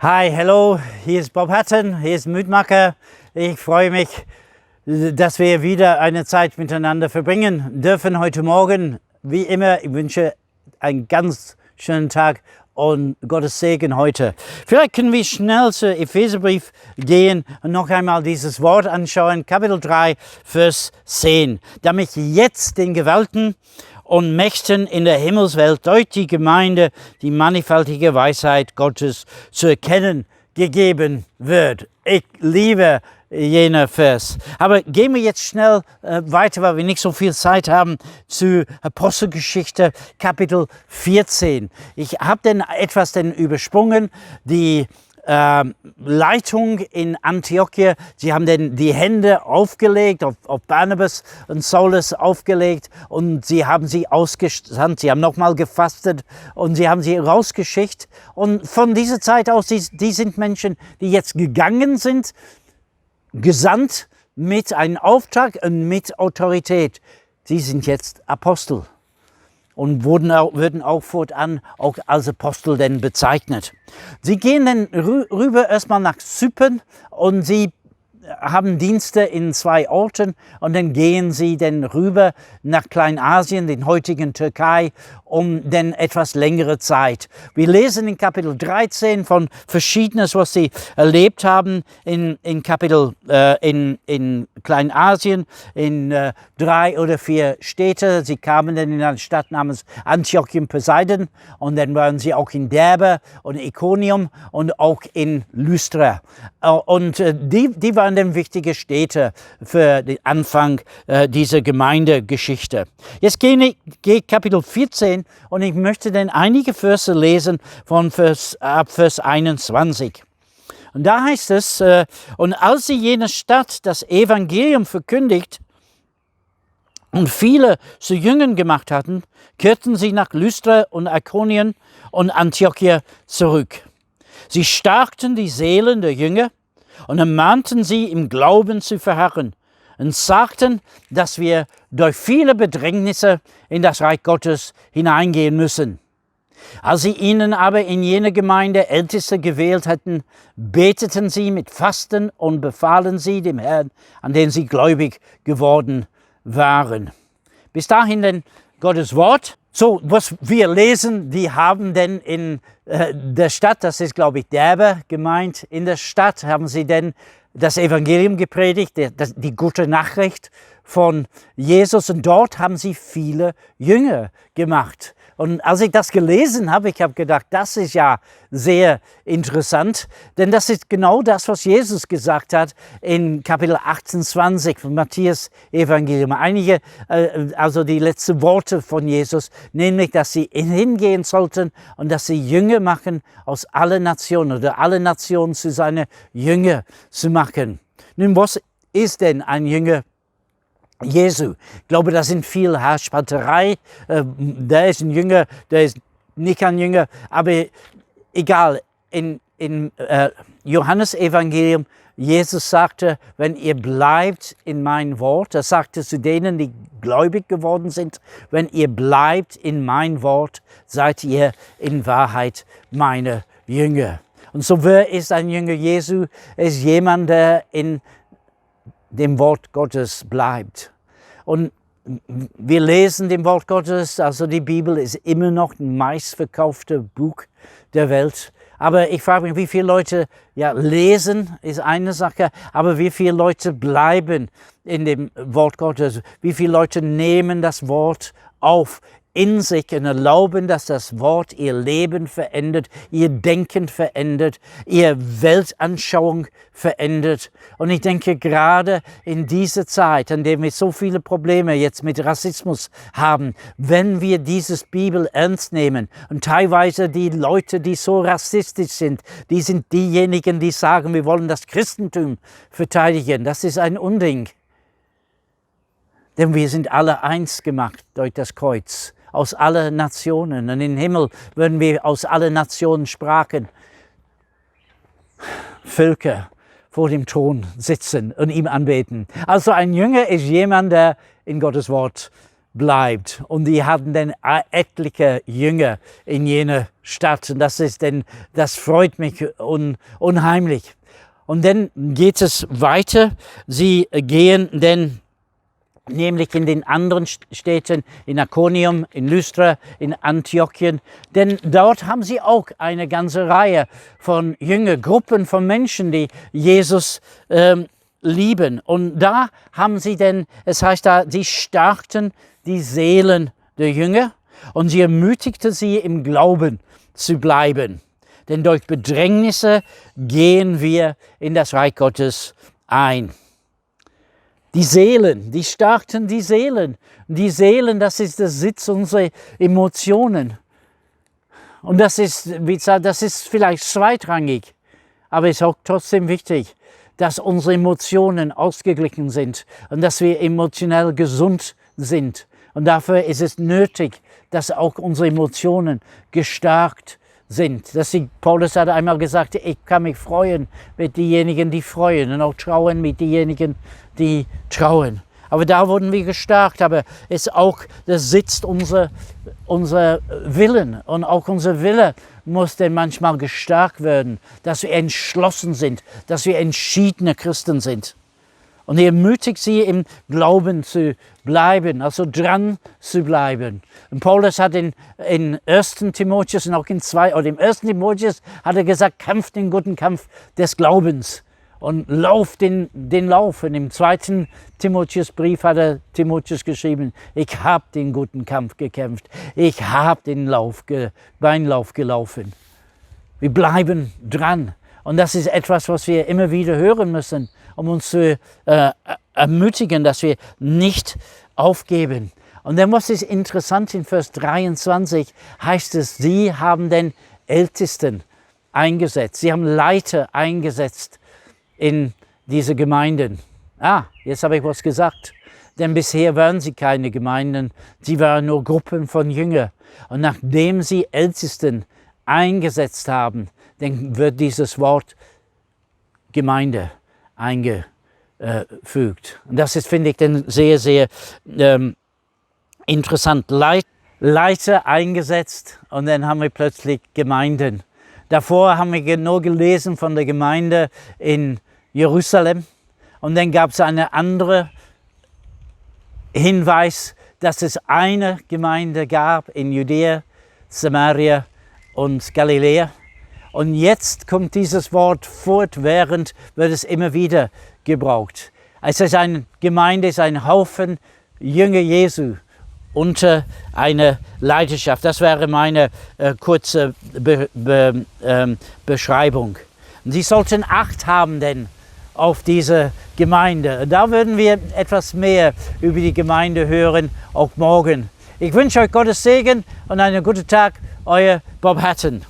Hi, hello, hier ist Bob Hatten, hier ist Mutmacher. Ich freue mich, dass wir wieder eine Zeit miteinander verbringen dürfen heute Morgen. Wie immer, ich wünsche einen ganz schönen Tag und Gottes Segen heute. Vielleicht können wir schnell zu Epheserbrief gehen und noch einmal dieses Wort anschauen, Kapitel 3, Vers 10. Damit jetzt den Gewalten und Mächten in der Himmelswelt durch die Gemeinde die mannigfaltige Weisheit Gottes zu erkennen gegeben wird. Ich liebe jener Vers. Aber gehen wir jetzt schnell weiter, weil wir nicht so viel Zeit haben, zu Apostelgeschichte Kapitel 14. Ich habe etwas übersprungen, die Leitung in Antiochia. Sie haben die Hände aufgelegt, auf Barnabas und Saulus aufgelegt und sie haben sie ausgesandt. Sie haben nochmal gefastet und sie haben sie rausgeschickt. Und von dieser Zeit aus, die sind Menschen, die jetzt gegangen sind, gesandt mit einem Auftrag und mit Autorität. Sie sind jetzt Apostel und würden auch fortan auch als Apostel denn bezeichnet. Sie gehen dann rüber erstmal nach Zypern und sie haben Dienste in 2 Orten und dann gehen sie dann rüber nach Kleinasien, den heutigen Türkei, um dann etwas längere Zeit. Wir lesen in Kapitel 13 von Verschiedenes, was sie erlebt haben in Kleinasien, in 3 oder 4 Städte. Sie kamen dann in eine Stadt namens Antiochia und dann waren sie auch in Derbe und Ikonion und auch in Lystra. Und die waren dann wichtige Städte für den Anfang dieser Gemeindegeschichte. Jetzt gehe Kapitel 14 und ich möchte dann einige Verse lesen ab Vers 21. Und da heißt es, und als sie jener Stadt das Evangelium verkündigt und viele zu Jüngern gemacht hatten, kehrten sie nach Lystra und Ikonion und Antiochia zurück. Sie stärkten die Seelen der Jünger und ermahnten sie, im Glauben zu verharren und sagten, dass wir durch viele Bedrängnisse in das Reich Gottes hineingehen müssen. Als sie ihnen aber in jene Gemeinde Älteste gewählt hatten, beteten sie mit Fasten und befahlen sie dem Herrn, an den sie gläubig geworden waren. Bis dahin denn Gottes Wort. So, was wir lesen, die haben denn in der Stadt, das ist glaube ich Derbe gemeint, in der Stadt haben sie denn das Evangelium gepredigt, die gute Nachricht von Jesus, und dort haben sie viele Jünger gemacht. Und als ich das gelesen habe, ich habe gedacht, das ist ja sehr interessant, denn das ist genau das, was Jesus gesagt hat in Kapitel 28 von Matthäus Evangelium. Also die letzten Worte von Jesus, nämlich, dass sie hingehen sollten und dass sie Jünger machen aus allen Nationen oder alle Nationen zu seinen Jünger zu machen. Nun, was ist denn ein Jünger Jesu? Ich glaube, da sind viel Haarspalterei. Der ist ein Jünger, der ist nicht ein Jünger. Aber egal, in Johannes Evangelium, Jesus sagte, wenn ihr bleibt in mein Wort, er sagte zu denen, die gläubig geworden sind, wenn ihr bleibt in mein Wort, seid ihr in Wahrheit meine Jünger. Und so, wer ist ein Jünger Jesu? Er ist jemand, der in dem Wort Gottes bleibt. Und wir lesen dem Wort Gottes, also die Bibel ist immer noch das meistverkaufte Buch der Welt. Aber ich frage mich, wie viele Leute lesen, ist eine Sache, aber wie viele Leute bleiben in dem Wort Gottes? Wie viele Leute nehmen das Wort auf in sich und erlauben, dass das Wort ihr Leben verändert, ihr Denken verändert, ihr Weltanschauung verändert. Und ich denke, gerade in dieser Zeit, in der wir so viele Probleme jetzt mit Rassismus haben, wenn wir dieses Bibel ernst nehmen und teilweise die Leute, die so rassistisch sind diejenigen, die sagen, wir wollen das Christentum verteidigen. Das ist ein Unding. Denn wir sind alle eins gemacht durch das Kreuz. Aus allen Nationen. Und im Himmel würden wir aus allen Nationen Sprachen, Völker vor dem Thron sitzen und ihm anbeten. Also ein Jünger ist jemand, der in Gottes Wort bleibt. Und die hatten dann etliche Jünger in jener Stadt. Und das freut mich unheimlich. Und dann geht es weiter. Sie gehen dann nämlich in den anderen Städten, in Ikonion, in Lystra, in Antiochien. Denn dort haben sie auch eine ganze Reihe von Jüngern, Gruppen von Menschen, die Jesus lieben. Und da haben sie denn, es heißt da, sie stärkten die Seelen der Jünger und sie ermutigten sie im Glauben zu bleiben. Denn durch Bedrängnisse gehen wir in das Reich Gottes ein. Die Seelen, die stärkten die Seelen. Die Seelen, das ist der Sitz unserer Emotionen. Und das ist, wie gesagt, das ist vielleicht zweitrangig, aber es ist auch trotzdem wichtig, dass unsere Emotionen ausgeglichen sind und dass wir emotionell gesund sind. Und dafür ist es nötig, dass auch unsere Emotionen gestärkt sind. Paulus hat einmal gesagt, ich kann mich freuen mit denjenigen, die freuen und auch trauen mit denjenigen, die trauen. Aber da wurden wir gestärkt, aber es ist auch der Sitz unser Willen. Und auch unser Wille muss dann manchmal gestärkt werden, dass wir entschlossen sind, dass wir entschiedene Christen sind. Und er ermutigt sie, im Glauben zu bleiben, also dran zu bleiben. Und Paulus hat in 1. Timotheus und auch im 1. Timotheus hat er gesagt, kämpft den guten Kampf des Glaubens und lauft den Lauf. Und im 2. Timotheusbrief hat er Timotheus geschrieben, ich habe den guten Kampf gekämpft, ich habe den Weinlauf gelaufen. Wir bleiben dran. Und das ist etwas, was wir immer wieder hören müssen, um uns zu ermutigen, dass wir nicht aufgeben. Und dann, was ist interessant, in Vers 23 heißt es, sie haben den Ältesten eingesetzt. Sie haben Leiter eingesetzt in diese Gemeinden. Jetzt habe ich was gesagt. Denn bisher waren sie keine Gemeinden, sie waren nur Gruppen von Jüngern. Und nachdem sie Ältesten eingesetzt haben, dann wird dieses Wort Gemeinde eingefügt. Und das ist, finde ich, dann sehr, sehr interessant. Leiter eingesetzt und dann haben wir plötzlich Gemeinden. Davor haben wir nur gelesen von der Gemeinde in Jerusalem und dann gab es einen anderen Hinweis, dass es eine Gemeinde gab in Judäa, Samaria und Galiläa. Und jetzt kommt dieses Wort fortwährend, wird es immer wieder gebraucht. Es ist eine Gemeinde, es ist ein Haufen Jünger Jesu unter einer Leiterschaft. Das wäre meine kurze Beschreibung. Und sie sollten Acht haben denn auf diese Gemeinde. Da würden wir etwas mehr über die Gemeinde hören, auch morgen. Ich wünsche euch Gottes Segen und einen guten Tag, euer Bob Hatten.